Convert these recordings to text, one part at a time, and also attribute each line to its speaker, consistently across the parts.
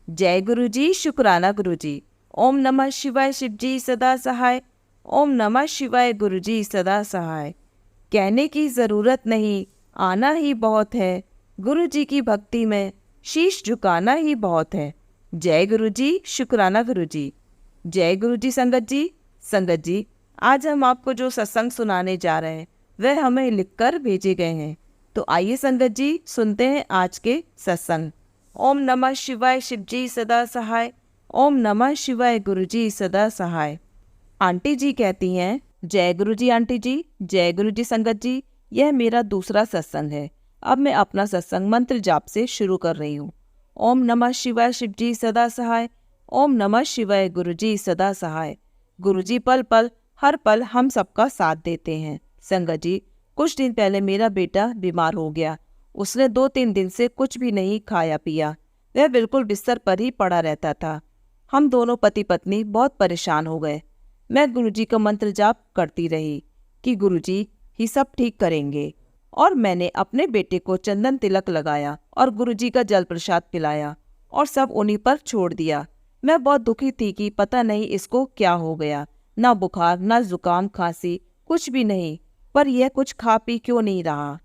Speaker 1: जय गुरु जी, शुक्राना गुरु जी। ओम नमः शिवाय, शिव जी सदा सहाय। ओम नमः शिवाय, गुरु जी सदा सहाय। कहने की ज़रूरत नहीं, आना ही बहुत है। गुरु जी की भक्ति में शीश झुकाना ही बहुत है। जय गुरु जी, शुक्राना गुरु जी। जय गुरु जी संगत जी। संगत जी, आज हम आपको जो सत्संग सुनाने जा रहे हैं वह हमें लिखकर भेजे गए हैं। तो आइए संगत जी, सुनते हैं आज के सत्संग। ओम नमः शिवाय, शिव जी सदा सहाय। ओम नमः शिवाय, गुरु जी सदा सहाय। आंटी जी कहती हैं, जय गुरु जी आंटी जी। जय गुरु जी संगत जी। यह मेरा दूसरा सत्संग है। अब मैं अपना सत्संग मंत्र जाप से शुरू कर रही हूँ। ओम नमः शिवाय, शिव जी सदा सहाय। ओम नमः शिवाय, गुरु जी सदा सहाय। गुरु जी पल पल हर पल हम सबका साथ देते हैं। संगत जी, कुछ दिन पहले मेरा बेटा बीमार हो गया। उसने 2-3 दिन से कुछ भी नहीं खाया पिया। वह बिल्कुल बिस्तर पर ही पड़ा रहता था। हम दोनों पति पत्नी बहुत परेशान हो गए। मैं गुरुजी का मंत्र जाप करती रही कि गुरुजी ही सब ठीक करेंगे, और मैंने अपने बेटे को चंदन तिलक लगाया और गुरुजी का जल प्रसाद पिलाया और सब उन्हीं पर छोड़ दिया। मैं बहुत दुखी थी कि पता नहीं इसको क्या हो गया। ना बुखार, ना जुकाम, खांसी, कुछ भी नहीं। पर यह कुछ खा पी क्यों नहीं रहा।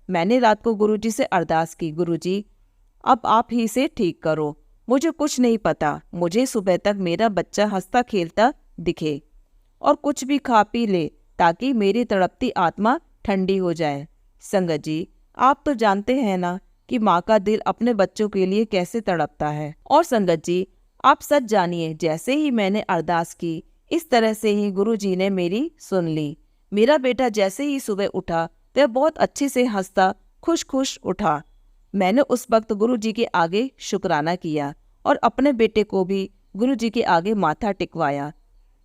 Speaker 1: मैंने रात को गुरुजी से अरदास की, गुरुजी अब आप ही से ठीक करो। मुझे कुछ नहीं पता, मुझे सुबह तक मेरा बच्चा हंसता खेलता दिखे और कुछ भी खा पी ले ताकि मेरी तड़पती आत्मा ठंडी हो जाए। संगत जी, आप तो जानते हैं ना कि माँ का दिल अपने बच्चों के लिए कैसे तड़पता है। और संगत जी, आप सच जानिए, जैसे ही मैंने अरदास की इस तरह से ही गुरु जी ने मेरी सुन ली। मेरा बेटा जैसे ही सुबह उठा वह बहुत अच्छे से हंसता खुश खुश उठा। मैंने उस वक्त गुरु जी के आगे शुक्राना किया और अपने बेटे को भी गुरु जी के आगे माथा टिकवाया।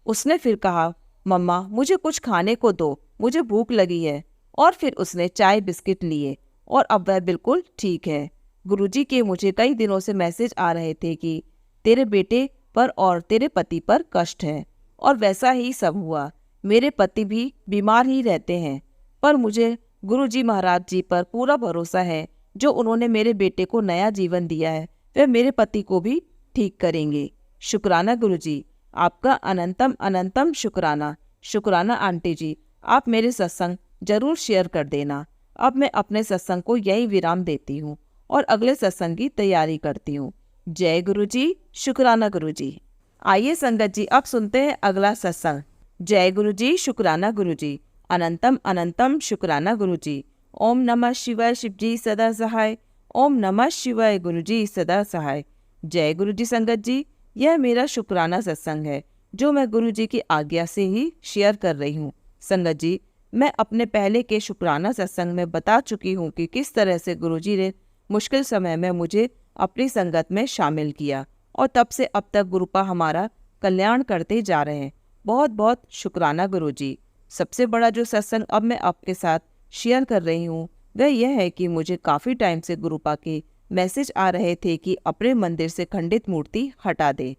Speaker 1: उसने फिर कहा, मम्मा मुझे कुछ खाने को दो, मुझे भूख लगी है। और फिर उसने चाय बिस्किट लिए और अब वह बिल्कुल ठीक है। गुरुजी के मुझे कई दिनों से मैसेज आ रहे थे कि तेरे बेटे पर और तेरे पति पर कष्ट है, और वैसा ही सब हुआ। मेरे पति भी बीमार ही रहते हैं, पर मुझे गुरुजी महाराज जी पर पूरा भरोसा है। जो उन्होंने मेरे बेटे को नया जीवन दिया है वह मेरे पति को भी ठीक करेंगे। शुक्राना गुरुजी, आपका अनंतम अनंतम शुक्राना। शुक्राना आंटी जी, आप मेरे सत्संग जरूर शेयर कर देना। अब मैं अपने सत्संग को यही विराम देती हूँ और अगले सत्संग की तैयारी करती हूँ। जय गुरु जी, शुक्राना गुरु जी। आइए संगत जी, अब सुनते हैं अगला सत्संग। जय गुरु जी, शुक्राना गुरु जी। अनंतम अनंतम शुक्राना गुरु जी। ओम नमः शिवाय, शिव जी सदा सहाय। ओम नमः शिवाय, गुरु जी सदा सहाय। जय गुरु जी संगत जी, यह मेरा शुक्राना सत्संग है जो मैं गुरु जी की आज्ञा से ही शेयर कर रही हूँ। संगत जी, मैं अपने पहले के शुक्राना सत्संग में बता चुकी हूँ कि किस तरह से गुरु जी ने मुश्किल समय में मुझे अपनी संगत में शामिल किया, और तब से अब तक गुरुपा हमारा कल्याण करते जा रहे हैं। बहुत बहुत शुक्राना गुरु जी। सबसे बड़ा जो सत्संग अब मैं आपके साथ शेयर कर रही हूँ वह यह है कि मुझे काफ़ी टाइम से गुरुपा के मैसेज आ रहे थे कि अपने मंदिर से खंडित मूर्ति हटा दे।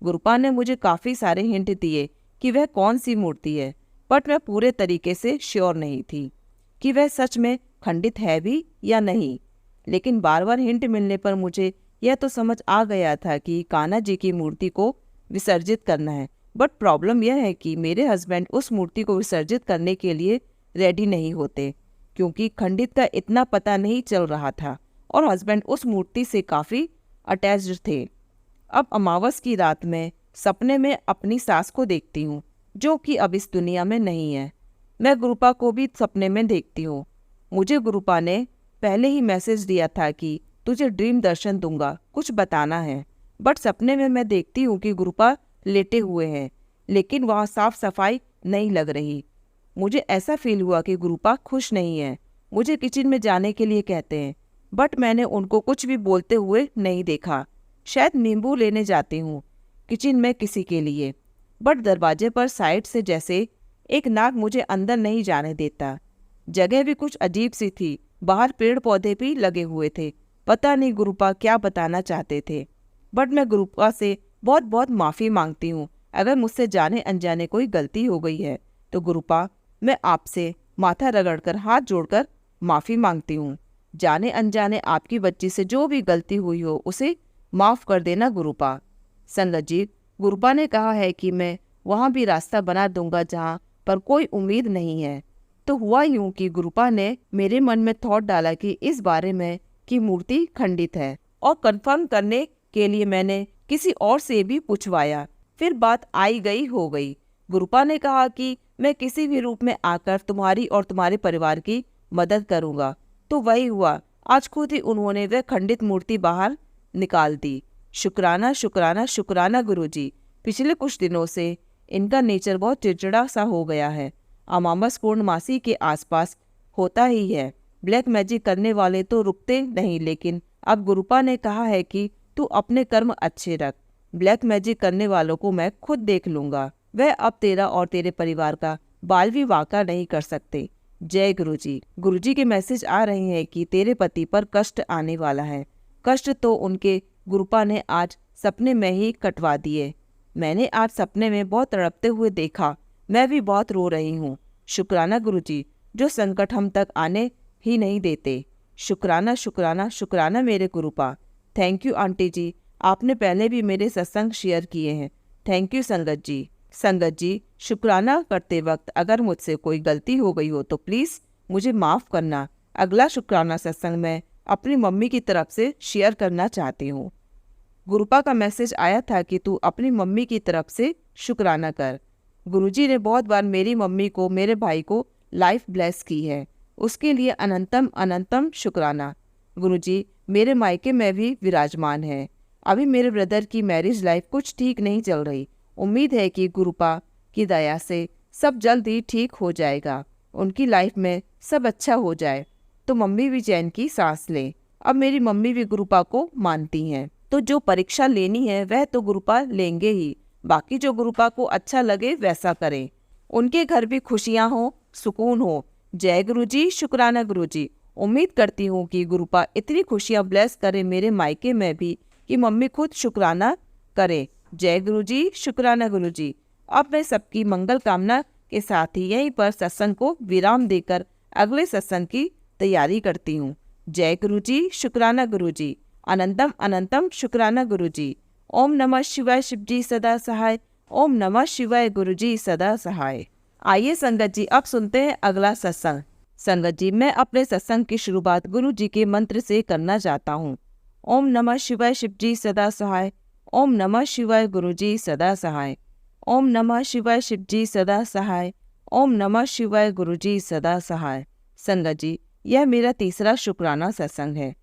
Speaker 1: गुरुपा ने मुझे काफ़ी सारे हिंट दिए कि वह कौन सी मूर्ति है, बट मैं पूरे तरीके से श्योर नहीं थी कि वह सच में खंडित है भी या नहीं। लेकिन बार बार हिंट मिलने पर मुझे यह तो समझ आ गया था कि कान्हा जी की मूर्ति को विसर्जित करना है। बट प्रॉब्लम यह है कि मेरे हस्बैंड उस मूर्ति को विसर्जित करने के लिए रेडी नहीं होते, क्योंकि खंडित का इतना पता नहीं चल रहा था और हस्बैंड उस मूर्ति से काफ़ी अटैच्ड थे। अब अमावस की रात में सपने में अपनी सास को देखती हूँ जो कि अब इस दुनिया में नहीं है। मैं गुरुपा को भी सपने में देखती हूँ। मुझे गुरुपा ने पहले ही मैसेज दिया था कि तुझे ड्रीम दर्शन दूंगा, कुछ बताना है। बट सपने में मैं देखती हूँ कि गुरुपा लेटे हुए हैं, लेकिन वहाँ साफ सफाई नहीं लग रही। मुझे ऐसा फील हुआ कि गुरुपा खुश नहीं है। मुझे किचन में जाने के लिए कहते हैं, बट मैंने उनको कुछ भी बोलते हुए नहीं देखा। शायद नींबू लेने जाती हूँ किचन में किसी के लिए, बट दरवाजे पर साइड से जैसे एक नाग मुझे अंदर नहीं जाने देता। जगह भी कुछ अजीब सी थी, बाहर पेड़ पौधे भी लगे हुए थे। पता नहीं गुरुपा क्या बताना चाहते थे। बट मैं गुरुपा से बहुत बहुत माफ़ी मांगती हूँ। अगर मुझसे जाने अनजाने कोई गलती हो गई है तो गुरुपा, मैं आपसे माथा रगड़कर हाथ जोड़कर माफ़ी मांगती हूँ। जाने अनजाने आपकी बच्ची से जो भी गलती हुई हो उसे माफ़ कर देना गुरुपा। संगत जी, गुरुपा ने कहा है कि मैं वहाँ भी रास्ता बना दूंगा जहाँ पर कोई उम्मीद नहीं है। तो हुआ यूं कि गुरुपा ने मेरे मन में थॉट डाला कि इस बारे में कि मूर्ति खंडित है, और कंफर्म करने के लिए मैंने किसी और से भी पूछवाया। फिर बात आई गई हो गई। गुरुपा ने कहा कि मैं किसी भी रूप में आकर तुम्हारी और तुम्हारे परिवार की मदद करूंगा। तो वही हुआ, आज खुद ही उन्होंने वह खंडित मूर्ति बाहर निकाल दी। शुक्राना शुक्राना शुक्राना गुरुजी। पिछले कुछ दिनों से इनका नेचर बहुत चिड़चिड़ा सा हो गया है। अमावस पूर्णमासी के आसपास होता ही है। ब्लैक मैजिक करने वाले तो रुकते नहीं, लेकिन अब गुरुपा ने कहा है कि तू अपने कर्म अच्छे रख। ब्लैक मैजिक करने वालों को मैं खुद देख लूंगा। वह अब तेरा और तेरे परिवार का बाल भी वाका नहीं कर सकते। जय गुरुजी। गुरुजी के मैसेज आ रहे हैं कि तेरे पति पर कष्ट आने वाला है। कष्ट तो उनके गुरुपा ने आज सपने में ही कटवा दिए। मैंने आज सपने में बहुत तड़पते हुए देखा। मैं भी बहुत रो रही हूँ। शुक्राना गुरुजी, जो संकट हम तक आने ही नहीं देते। शुक्राना शुक्राना शुक्राना मेरे गुरुपा। थैंक यू आंटी जी, आपने पहले भी मेरे सत्संग शेयर किए हैं। थैंक यू संगत जी। संगत जी, शुक्राना करते वक्त अगर मुझसे कोई गलती हो गई हो तो प्लीज़ मुझे माफ़ करना। अगला शुक्राना सत्संग मैं अपनी मम्मी की तरफ से शेयर करना चाहती हूँ। गुरुपा का मैसेज आया था कि तू अपनी मम्मी की तरफ से शुक्राना कर। गुरुजी ने बहुत बार मेरी मम्मी को, मेरे भाई को लाइफ ब्लेस की है, उसके लिए अनंतम अनंतम शुक्राना। गुरुजी मेरे मायके में भी विराजमान है। अभी मेरे ब्रदर की मैरिज लाइफ कुछ ठीक नहीं चल रही। उम्मीद है कि गुरुपा की दया से सब जल्द ही ठीक हो जाएगा, उनकी लाइफ में सब अच्छा हो जाए तो मम्मी भी चैन की सांस ले। अब मेरी मम्मी भी गुरुपा को मानती हैं, तो जो परीक्षा लेनी है वह तो गुरुपा लेंगे ही। बाकी जो गुरुपा को अच्छा लगे वैसा करें। उनके घर भी खुशियां हो, सुकून हो। जय गुरुजी। शुक्राना गुरुजी। उम्मीद करती हूँ कि गुरुपा इतनी खुशियां ब्लेस करे मेरे मायके में भी कि मम्मी खुद शुक्राना करे। जय गुरुजी। शुक्राना गुरुजी। अब मैं सबकी मंगल कामना के साथ ही यहीं पर सत्संग को विराम देकर अगले सत्संग की तैयारी करती हूँ। जय गुरुजी। शुक्राना गुरुजी। अनंतम अनंतम शुक्राना गुरुजी। ओम नमः शिवाय। शिवजी सदा सहाय। ओम नमः शिवाय। गुरुजी सदा सहाय। आइए संगत जी, अब सुनते हैं अगला सत्संग। संगत जी, मैं अपने सत्संग की शुरुआत गुरु जी के मंत्र से करना चाहता हूँ। ओम नमः शिवाय। शिवजी सदा सहाय। ओम नमः शिवाय। गुरुजी सदा सहाय। ओम नमः शिवाय। शिवजी सदा सहाय। ओम नमः शिवाय। गुरुजी सदा सहाय। संगत जी, यह मेरा तीसरा शुक्राना सत्संग है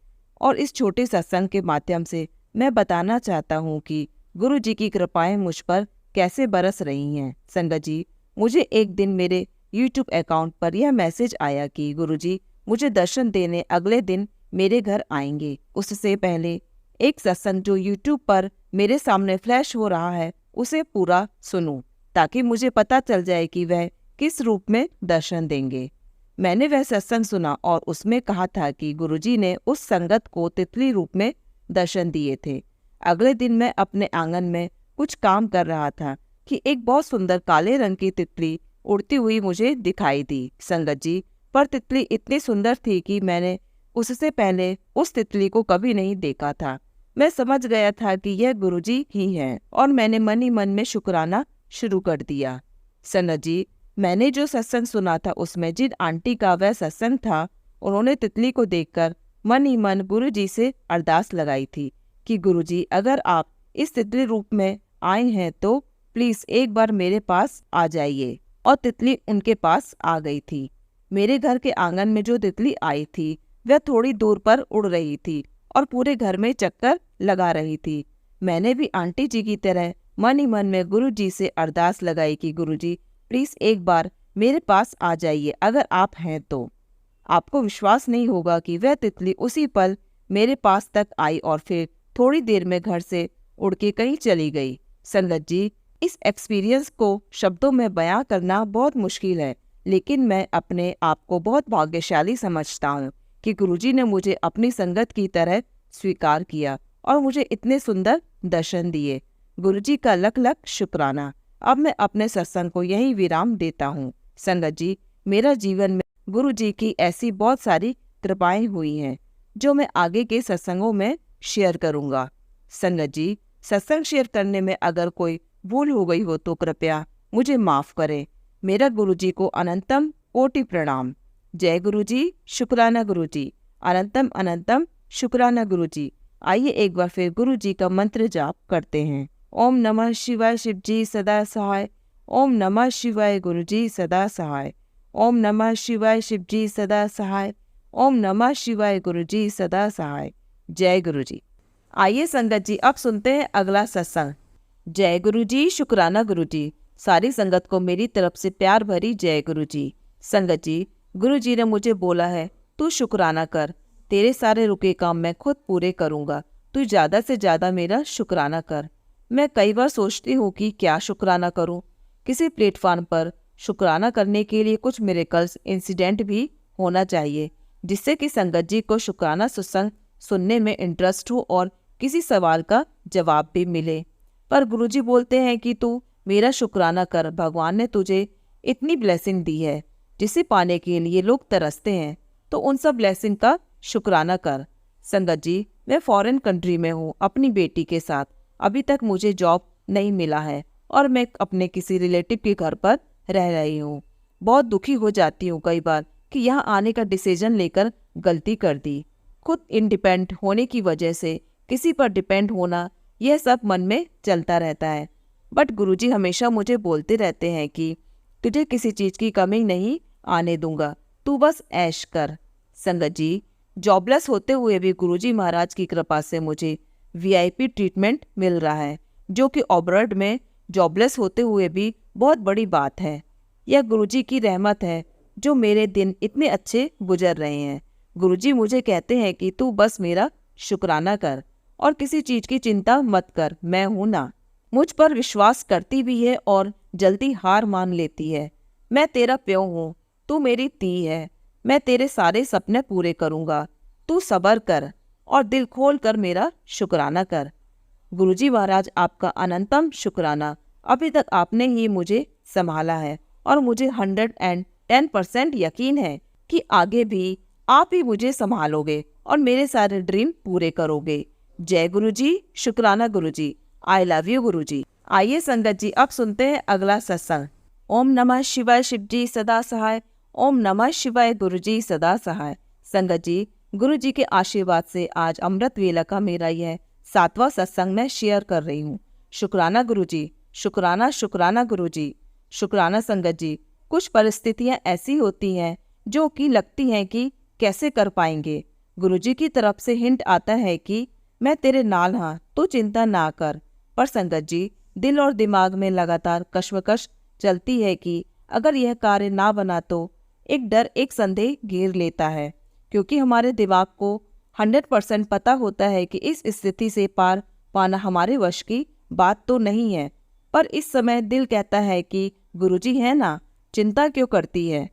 Speaker 1: और इस छोटे सत्संग के माध्यम से मैं बताना चाहता हूँ कि गुरु जी की कृपाएं मुझ पर कैसे बरस रही हैं। संगत जी, मुझे एक दिन मेरे YouTube अकाउंट पर यह मैसेज आया कि गुरु जी मुझे दर्शन देने अगले दिन मेरे घर आएंगे। उससे पहले एक सत्संग जो YouTube पर मेरे सामने फ्लैश हो रहा है उसे पूरा सुनूं, ताकि मुझे पता चल जाए कि वह किस रूप में दर्शन देंगे। मैंने वह सत्संग सुना और उसमें कहा था कि गुरुजी ने उस संगत को तितली रूप में दर्शन दिए थे। अगले दिन मैं अपने आंगन में कुछ काम कर रहा था कि एक बहुत सुंदर काले रंग की तितली उड़ती हुई मुझे दिखाई दी। संगत जी, पर तितली इतनी सुंदर थी कि मैंने उससे पहले उस तितली को कभी नहीं देखा था। मैं समझ गया था कि यह गुरुजी ही हैं और मैंने मन ही मन में शुक्राना शुरू कर दिया। संगत जी, मैंने जो सत्संग सुना था उसमें जिन आंटी का वह सत्संग था, उन्होंने तितली को देखकर मन ही मन गुरुजी से अरदास लगाई थी कि गुरुजी अगर आप इस तितली रूप में आए हैं तो प्लीज एक बार मेरे पास आ जाइए। और तितली उनके पास आ गई थी। मेरे घर के आंगन में जो तितली आई थी वह थोड़ी दूर पर उड़ रही थी और पूरे घर में चक्कर लगा रही थी। मैंने भी आंटी जी की तरह मन ही मन में गुरुजी से अरदास लगाई कि गुरुजी प्लीज एक बार मेरे पास आ जाइए अगर आप हैं तो। आपको विश्वास नहीं होगा कि वह तितली उसी पल मेरे पास तक आई और फिर थोड़ी देर में घर से उड़ के कहीं चली गई। संगत जी, इस एक्सपीरियंस को शब्दों में बयां करना बहुत मुश्किल है, लेकिन मैं अपने आप को बहुत भाग्यशाली समझता हूँ कि गुरुजी ने मुझे अपनी संगत की तरह स्वीकार किया और मुझे इतने सुंदर दर्शन दिए। गुरुजी का लख लख शुक्राना। अब मैं अपने सत्संग को यहीं विराम देता हूँ। संगत जी, मेरा जीवन में गुरुजी की ऐसी बहुत सारी कृपाएं हुई हैं जो मैं आगे के सत्संगों में शेयर करूँगा। संगत जी, सत्संग शेयर करने में अगर कोई भूल हो गई हो तो कृपया मुझे माफ़ करें। मेरा गुरुजी को अनंतम कोटि प्रणाम। जय गुरुजी, शुक्राना गुरुजी, अनंतम अनंतम शुक्राना गुरुजी। आइए एक बार फिर गुरुजी का मंत्र जाप करते हैं। ओम नमः शिवाय शिवजी सदा सहाय। ओम नमः शिवाय गुरुजी सदा सहाय। ओम नमः शिवाय शिवजी सदा सहाय। ओम नमः शिवाय गुरुजी सदा सहाय। जय गुरुजी। आइए संगत जी, अब सुनते हैं अगला सत्संग। जय गुरुजी, शुक्राना गुरुजी। सारी संगत को मेरी तरफ से प्यार भरी जय गुरुजी। संगत जी, गुरुजी ने मुझे बोला है तू शुक्राना कर, तेरे सारे रुके काम मैं खुद पूरे करूँगा, तू ज़्यादा से ज़्यादा मेरा शुक्राना कर। मैं कई बार सोचती हूँ कि क्या शुक्राना करूँ। किसी प्लेटफॉर्म पर शुक्राना करने के लिए कुछ मिरेकल्स इंसिडेंट भी होना चाहिए, जिससे कि संगत जी को शुक्राना सत्संग सुनने में इंटरेस्ट हो और किसी सवाल का जवाब भी मिले। पर गुरुजी बोलते हैं कि तू मेरा शुक्राना कर, भगवान ने तुझे इतनी ब्लेसिंग दी है जिसे पाने के लिए लोग तरसते हैं, तो उन सब ब्लेसिंग का शुक्राना कर। संगत जी, मैं फॉरेन कंट्री में हूँ अपनी बेटी के साथ। अभी तक मुझे जॉब नहीं मिला है और मैं अपने किसी रिलेटिव के घर पर रह रही हूँ। बहुत दुखी हो जाती हूँ कई बार कि यहाँ आने का डिसीजन लेकर गलती कर दी। खुद इंडिपेंडेंट होने की वजह से किसी पर डिपेंड होना, यह सब मन में चलता रहता है। बट गुरुजी हमेशा मुझे बोलते रहते हैं कि तुझे किसी चीज़ की कमी नहीं आने दूंगा, तू बस ऐश कर। संगत जी, जॉबलेस होते हुए भी गुरुजी महाराज की कृपा से मुझे वीआईपी ट्रीटमेंट मिल रहा है, जो कि ऑब्रॉड में जॉबलेस होते हुए भी बहुत बड़ी बात है। यह गुरुजी की रहमत है जो मेरे दिन इतने अच्छे गुजर रहे हैं। गुरुजी मुझे कहते हैं कि तू बस मेरा शुक्राना कर और किसी चीज़ की चिंता मत कर, मैं हूँ ना। मुझ पर विश्वास करती भी है और जल्दी हार मान लेती है। मैं तेरा प्यो हूँ, तू मेरी ती है। मैं तेरे सारे सपने पूरे करूँगा, तू सब्र कर और दिल खोल कर मेरा शुक्राना कर। गुरुजी महाराज, आपका अनंतम शुक्राना। अभी तक आपने ही मुझे संभाला है और मुझे 110% यकीन है कि आगे भी आप ही मुझे संभालोगे और मेरे सारे ड्रीम पूरे करोगे। जय गुरुजी, शुक्राना गुरुजी। आई लव यू गुरुजी। आइए संगत जी, अब सुनते हैं अगला सत्संग। ओम नमः शिवाय शिवजी सदा सहाय। ओम नमः शिवाय गुरुजी सदा सहाय। संगत जी, गुरुजी के आशीर्वाद से आज अमृत वेला का मेरा यह 7वां सत्संग मैं शेयर कर रही हूँ। शुक्राना गुरुजी, शुक्राना शुक्राना गुरुजी, शुक्राना संगत जी। कुछ परिस्थितियाँ ऐसी होती हैं जो कि लगती हैं कि कैसे कर पाएंगे। गुरुजी की तरफ से हिंट आता है कि मैं तेरे नाल हाँ, तो चिंता ना कर। पर संगत जी, दिल और दिमाग में लगातार कश्मकश चलती है कि अगर यह कार्य ना बना तो एक डर, एक संदेह घेर लेता है, क्योंकि हमारे दिमाग को 100% पता होता है कि इस स्थिति से पार पाना हमारे वश की बात तो नहीं है। पर इस समय दिल कहता है कि गुरुजी है ना, चिंता क्यों करती है।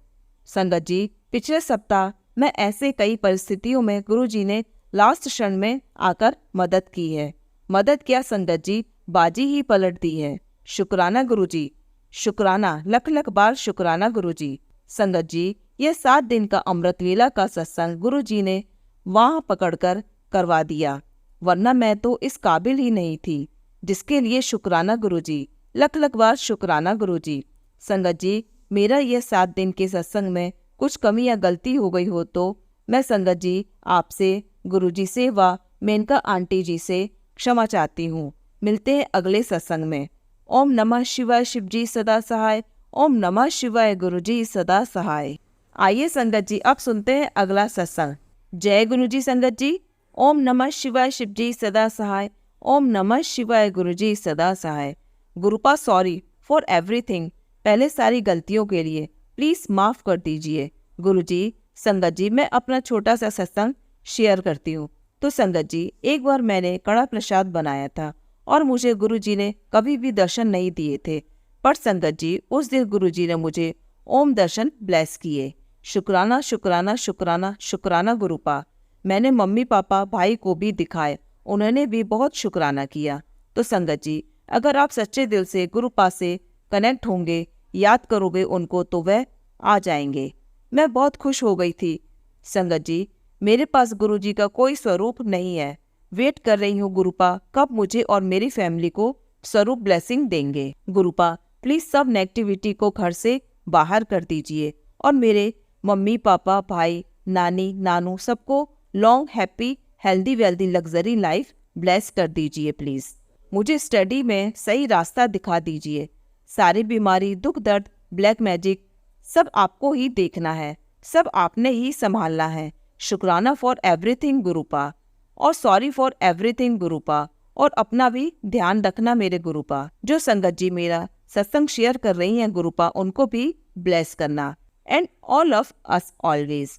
Speaker 1: संगत जी, पिछले सप्ताह मैं ऐसे कई परिस्थितियों में गुरुजी ने लास्ट क्षण में आकर मदद की है। मदद क्या संगत जी, बाजी ही पलट दी है। शुक्राना गुरुजी, शुक्राना, लख लख बार शुक्राना गुरुजी। संगत जी, यह 7 दिन का अमृत वेला का सत्संग गुरुजी ने वहाँ पकड़कर करवा दिया, वरना मैं तो इस काबिल ही नहीं थी। जिसके लिए शुक्राना गुरुजी, लख लख बार शुक्राना गुरुजी। संगत जी, मेरा यह 7 दिन के सत्संग में कुछ कमी या गलती हो गई हो तो मैं संगत जी आपसे, गुरुजी से व मेनका आंटी जी से क्षमा चाहती हूँ। मिलते हैं अगले सत्संग में। ओम नमः शिवाय शिवजी सदा सहाय। ओम नमः शिवाय गुरुजी सदा सहाय। आइए संगत जी, अब सुनते हैं अगला सत्संग। जय गुरुजी संगत जी। ओम नमः शिवाय शिवजी सदा सहाय। ओम नमः शिवाय गुरुजी सदा सहाय। गुरुपा, सॉरी फॉर एवरीथिंग। पहले सारी गलतियों के लिए प्लीज माफ कर दीजिए। गुरुजी, संगत जी, मैं अपना छोटा सा सत्संग शेयर करती हूँ। तो संगत जी, एक बार मैंने कड़ा प्रसाद बनाया था और मुझे गुरुजी ने कभी भी दर्शन नहीं दिए थे। पर संगत जी, उस दिन गुरुजी ने मुझे ओम दर्शन ब्लेस किए। शुक्राना शुक्राना शुक्राना शुक्राना गुरुपा। मैंने मम्मी पापा भाई को भी दिखाए, उन्होंने भी बहुत शुक्राना किया। तो संगत जी, अगर आप सच्चे दिल से गुरुपा से कनेक्ट होंगे, याद करोगे उनको, तो वह आ जाएंगे। मैं बहुत खुश हो गई थी। संगत जी, मेरे पास गुरुजी का कोई स्वरूप नहीं है, वेट कर रही हूँ गुरुपा, कब मुझे और मेरी फैमिली को स्वरूप ब्लेसिंग देंगे। गुरुपा प्लीज सब नेगेटिविटी को घर से बाहर कर दीजिए और मेरे मम्मी पापा भाई नानी नानू सबको long happy healthy wealthy luxury life bless कर दीजिए प्लीज। मुझे स्टडी में सही रास्ता दिखा दीजिए। सारी बीमारी दुख दर्द ब्लैक मैजिक सब आपको ही देखना है, सब आपने ही संभालना है। शुक्राना फॉर एवरीथिंग गुरुपा और सॉरी फॉर एवरीथिंग गुरुपा, और अपना भी ध्यान रखना मेरे गुरुपा। जो संगत जी मेरा सत्संग शेयर कर रही हैं गुरुपा, उनको भी ब्लेस करना and all of us always.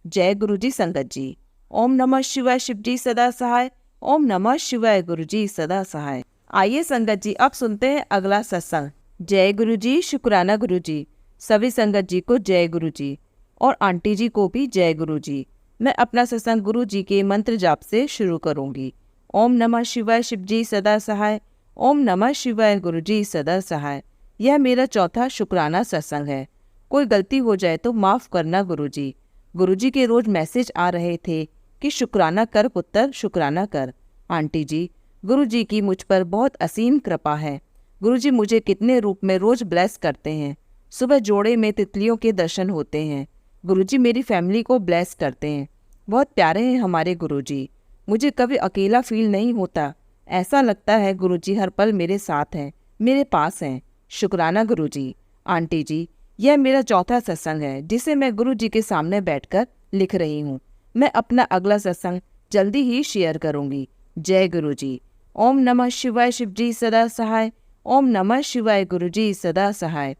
Speaker 1: जय गुरु जी संगत जी। ओम नमः शिवाय शिव जी सदा सहाय। ओम नमः शिवाय गुरु जी सदा सहाय। आइए संगत जी अब सुनते हैं अगला सत्संग। जय गुरु जी, शुक्राना गुरु जी। सभी संगत जी को जय गुरु जी और आंटी जी को भी जय गुरु जी। मैं अपना सत्संग गुरु जी के मंत्र जाप से शुरू करूंगी। ओम नमः शिवाय शिव जी सदा सहाय। ओम नमः शिवाय गुरु जी सदा सहाय। यह मेरा चौथा शुक्राना सत्संग है। कोई गलती हो जाए तो माफ़ करना गुरु जी। गुरु जी के रोज मैसेज आ रहे थे कि शुक्राना कर पुत्र, शुक्राना कर। आंटी जी, गुरु जी की मुझ पर बहुत असीम कृपा है। गुरु जी मुझे कितने रूप में रोज ब्लेस करते हैं। सुबह जोड़े में तितलियों के दर्शन होते हैं। गुरुजी मेरी फैमिली को ब्लेस करते हैं। बहुत प्यारे हैं हमारे गुरुजी। मुझे कभी अकेला फील नहीं होता। ऐसा लगता है गुरुजी हर पल मेरे साथ हैं, मेरे पास हैं। शुक्राना गुरुजी। आंटी जी, यह मेरा चौथा सत्संग है जिसे मैं गुरुजी के सामने बैठकर लिख रही हूँ। मैं अपना अगला सत्संग जल्दी ही शेयर करूँगी। जय गुरुजी। ओम नमः शिवाय शिव जी सदा सहाय। ओम नमः शिवाय गुरुजी सदा सहाय।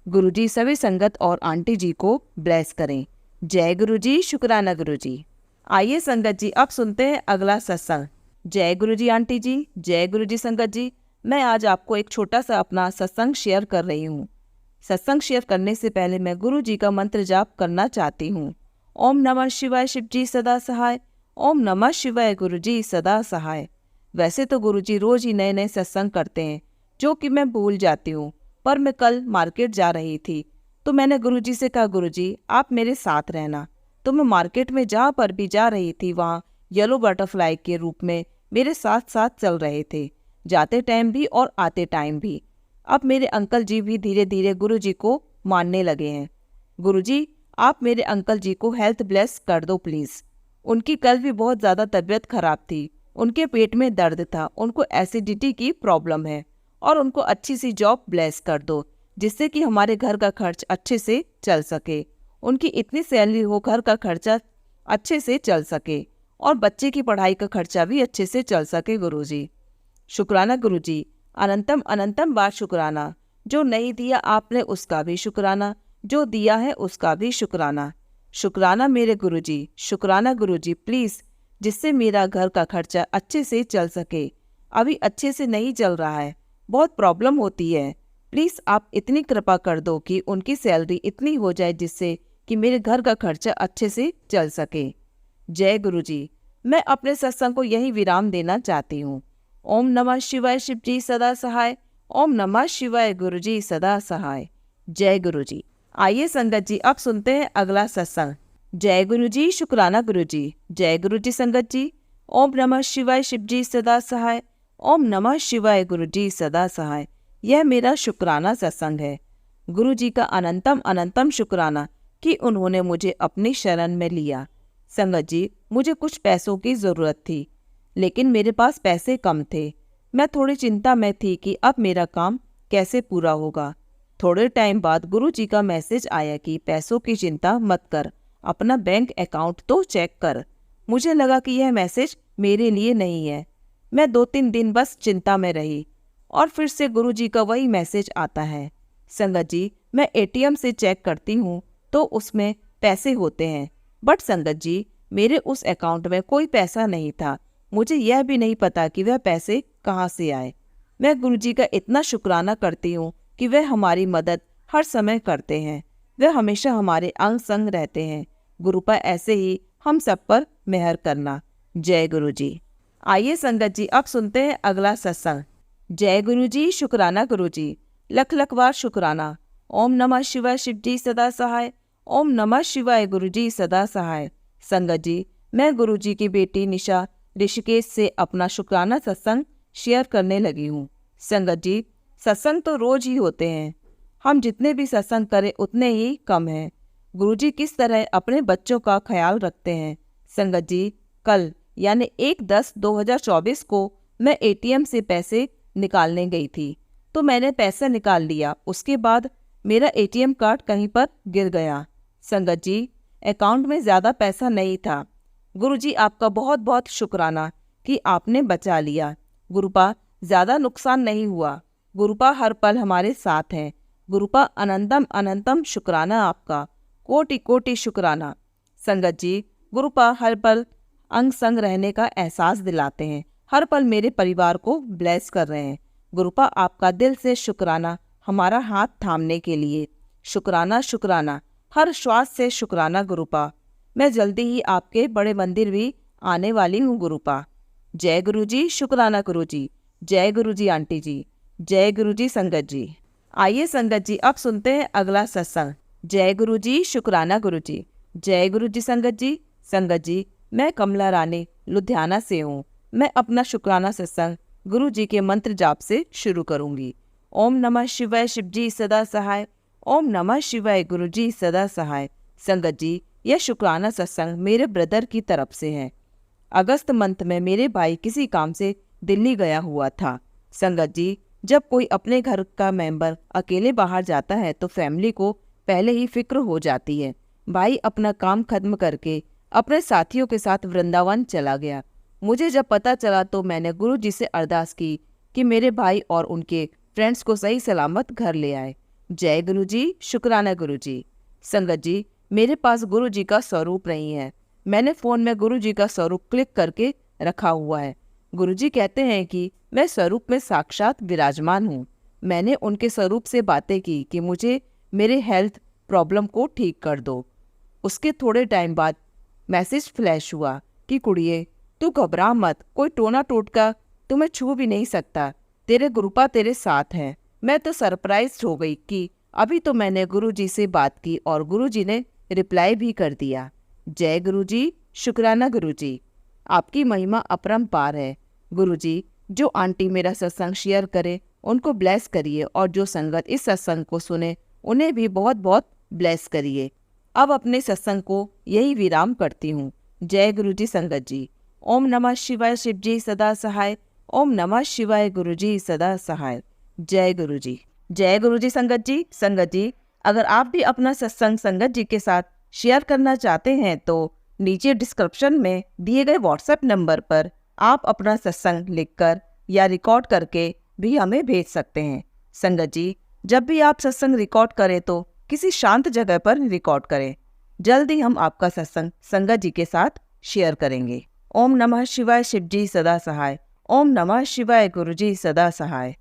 Speaker 1: गुरुजी सभी संगत और आंटी जी को ब्लेस करें। जय गुरुजी, शुक्राना गुरुजी। आइए संगत जी अब सुनते हैं अगला सत्संग। जय गुरुजी आंटी जी, जय गुरुजी संगत जी। मैं आज आपको एक छोटा सा अपना सत्संग शेयर कर रही हूँ। सत्संग शेयर करने से पहले मैं गुरुजी का मंत्र जाप करना चाहती हूँ। ओम नमः शिवाय शिव जी सदा सहाय। ओम नमः शिवाय गुरुजी सदा सहाय। वैसे तो गुरुजी रोज ही नए नए सत्संग करते हैं जो कि मैं भूल जाती हूँ, पर मैं कल मार्केट जा रही थी तो मैंने गुरुजी से कहा गुरुजी आप मेरे साथ रहना। तो मैं मार्केट में जहाँ पर भी जा रही थी वहाँ येलो बटरफ्लाई के रूप में मेरे साथ साथ चल रहे थे, जाते टाइम भी और आते टाइम भी। अब मेरे अंकल जी भी धीरे धीरे गुरुजी को मानने लगे हैं। गुरुजी आप मेरे अंकल जी को हेल्थ ब्लेस कर दो प्लीज़। उनकी कल भी बहुत ज़्यादा तबीयत खराब थी, उनके पेट में दर्द था, उनको एसिडिटी की प्रॉब्लम है और उनको अच्छी सी जॉब ब्लेस कर दो जिससे कि हमारे घर का खर्च अच्छे से चल सके। उनकी इतनी सैलरी हो घर का खर्चा अच्छे से चल सके और बच्चे की पढ़ाई का खर्चा भी अच्छे से चल सके गुरुजी। शुक्राना गुरुजी, अनंतम अनंतम बार शुक्राना। जो नहीं दिया आपने उसका भी शुक्राना, जो दिया है उसका भी शुक्राना। शुक्राना मेरे गुरुजी, शुक्राना गुरुजी प्लीज़, जिससे मेरा घर का खर्चा अच्छे से चल सके। अभी अच्छे से नहीं चल रहा है, बहुत प्रॉब्लम होती है। प्लीज़ आप इतनी कृपा कर दो कि उनकी सैलरी इतनी हो जाए जिससे कि मेरे घर का खर्चा अच्छे से चल सके। जय गुरुजी। मैं अपने सत्संग को यही विराम देना चाहती हूँ। ओम नमः शिवाय शिव जी सदा सहाय। ओम नमः शिवाय गुरुजी सदा सहाय। जय गुरुजी। आइए संगत जी अब सुनते हैं अगला सत्संग। जय गुरुजी, शुक्राना गुरुजी। जय गुरुजी संगत जी। ओम नमः शिवाय शिव जी सदा सहाय। ओम नमः शिवाय गुरुजी सदा सहाय। यह मेरा शुक्राना सत्संग है। गुरुजी का अनंतम अनंतम शुक्राना कि उन्होंने मुझे अपनी शरण में लिया। संगत जी, मुझे कुछ पैसों की ज़रूरत थी लेकिन मेरे पास पैसे कम थे। मैं थोड़ी चिंता में थी कि अब मेरा काम कैसे पूरा होगा। थोड़े टाइम बाद गुरुजी का मैसेज आया कि पैसों की चिंता मत कर, अपना बैंक अकाउंट तो चेक कर। मुझे लगा कि यह मैसेज मेरे लिए नहीं है। मैं 2-3 दिन बस चिंता में रही और फिर से गुरुजी का वही मैसेज आता है। संगत जी, मैं एटीएम से चेक करती हूँ तो उसमें पैसे होते हैं, बट संगत जी मेरे उस अकाउंट में कोई पैसा नहीं था। मुझे यह भी नहीं पता कि वह पैसे कहाँ से आए। मैं गुरुजी का इतना शुक्राना करती हूँ कि वह हमारी मदद हर समय करते हैं। वह हमेशा हमारे अंग संग रहते हैं। गुरुपा ऐसे ही हम सब पर मेहर करना। जय गुरुजी। आइए संगत जी अब सुनते हैं अगला सत्संग। जय गुरुजी, शुक्राना गुरुजी। लख लख बार शुक्राना। ओम नमः शिवाय शिव जी सदा सहाय। ओम नमः शिवाय गुरुजी सदा सहाय। संगत जी, मैं गुरुजी की बेटी निशा ऋषिकेश से अपना शुक्राना सत्संग शेयर करने लगी हूँ। संगत जी, सत्संग तो रोज ही होते हैं, हम जितने भी सत्संग करें उतने ही कम हैं। गुरुजी किस तरह अपने बच्चों का ख्याल रखते हैं। संगत जी, कल यानी 1/10/2024 को मैं एटीएम से पैसे निकालने गई थी, तो मैंने पैसा निकाल लिया। उसके बाद मेरा एटीएम कार्ड कहीं पर गिर गया। संगत जी, अकाउंट में ज़्यादा पैसा नहीं था। गुरुजी आपका बहुत बहुत शुक्राना कि आपने बचा लिया। गुरुपा, ज़्यादा नुकसान नहीं हुआ। गुरुपा हर पल हमारे साथ हैं। गुरुपा अनंतम अनंतम शुक्राना आपका, कोटि कोटि शुक्राना। संगत जी, गुरुपा हर पल अंग संग रहने का एहसास दिलाते हैं, हर पल मेरे परिवार को ब्लेस कर रहे हैं। गुरुपा आपका दिल से शुक्राना हमारा हाथ थामने के लिए। शुक्राना शुक्राना, हर श्वास से शुक्राना गुरुपा। मैं जल्दी ही आपके बड़े मंदिर भी आने वाली हूँ गुरुपा। जय गुरुजी, शुक्राना गुरुजी। जय गुरुजी आंटी जी। जय गुरुजी संगत जी। आइए संगत जी, अब सुनते हैं अगला सत्संग। जय गुरुजी, शुक्राना गुरुजी। जय गुरुजी संगत जी। संगत जी, मैं कमला रानी लुधियाना से हूँ। मैं अपना शुक्राना सत्संग गुरु जी के मंत्र जाप से शुरू करूँगी। ओम नमः शिवाय, शिव जी सदा सहाय। ओम नमः शिवाय, गुरु जी सदा सहाय। संगत जी, यह शुक्राना सत्संग मेरे ब्रदर की तरफ से है। अगस्त मंथ में मेरे भाई किसी काम से दिल्ली गया हुआ था। संगत जी, जब कोई अपने घर का मेंबर अकेले बाहर जाता है तो फैमिली को पहले ही फिक्र हो जाती है। भाई अपना काम खत्म करके अपने साथियों के साथ वृंदावन चला गया। मुझे जब पता चला तो मैंने गुरु जी से अरदास की कि मेरे भाई और उनके फ्रेंड्स को सही सलामत घर ले आए। जय गुरु जी, शुक्राना गुरु जी। संगत जी, मेरे पास गुरु जी का स्वरूप नहीं है। मैंने फ़ोन में गुरु जी का स्वरूप क्लिक करके रखा हुआ है। गुरु जी कहते हैं कि मैं स्वरूप में साक्षात विराजमान हूँ। मैंने उनके स्वरूप से बातें की कि मुझे मेरे हेल्थ प्रॉब्लम को ठीक कर दो। उसके थोड़े टाइम बाद मैसेज फ्लैश हुआ कि कुड़िए, तू घबरा मत, कोई टोना टोटका तुम्हें छू भी नहीं सकता, तेरे गुरुपा तेरे साथ हैं। मैं तो सरप्राइज्ड हो गई कि अभी तो मैंने गुरुजी से बात की और गुरुजी ने रिप्लाई भी कर दिया। जय गुरुजी, शुक्राना गुरुजी। आपकी महिमा अपरंपार है। गुरुजी, जो आंटी मेरा सत्संग शेयर करे उनको ब्लेस करिए और जो संगत इस सत्संग को सुने उन्हें भी बहुत बहुत ब्लेस करिए। अब अपने सत्संग को यही विराम करती हूँ। जय गुरुजी संगत जी। ओम नमः शिवाय, शिव जी सदा सहाय। ओम नमः शिवाय, गुरुजी सदा सहाय। जय गुरुजी। जय गुरुजी संगत जी। संगत जी, अगर आप भी अपना सत्संग संगत जी के साथ शेयर करना चाहते हैं तो नीचे डिस्क्रिप्शन में दिए गए व्हाट्सएप नंबर पर आप अपना सत्संग लिखकर या रिकॉर्ड करके भी हमें भेज सकते हैं। संगत जी, जब भी आप सत्संग रिकॉर्ड करें तो किसी शांत जगह पर रिकॉर्ड करें। जल्दी हम आपका सत्संग संगत जी के साथ शेयर करेंगे। ओम नमः शिवाय, शिव जी सदा सहाय। ओम नमः शिवाय, गुरुजी सदा सहाय।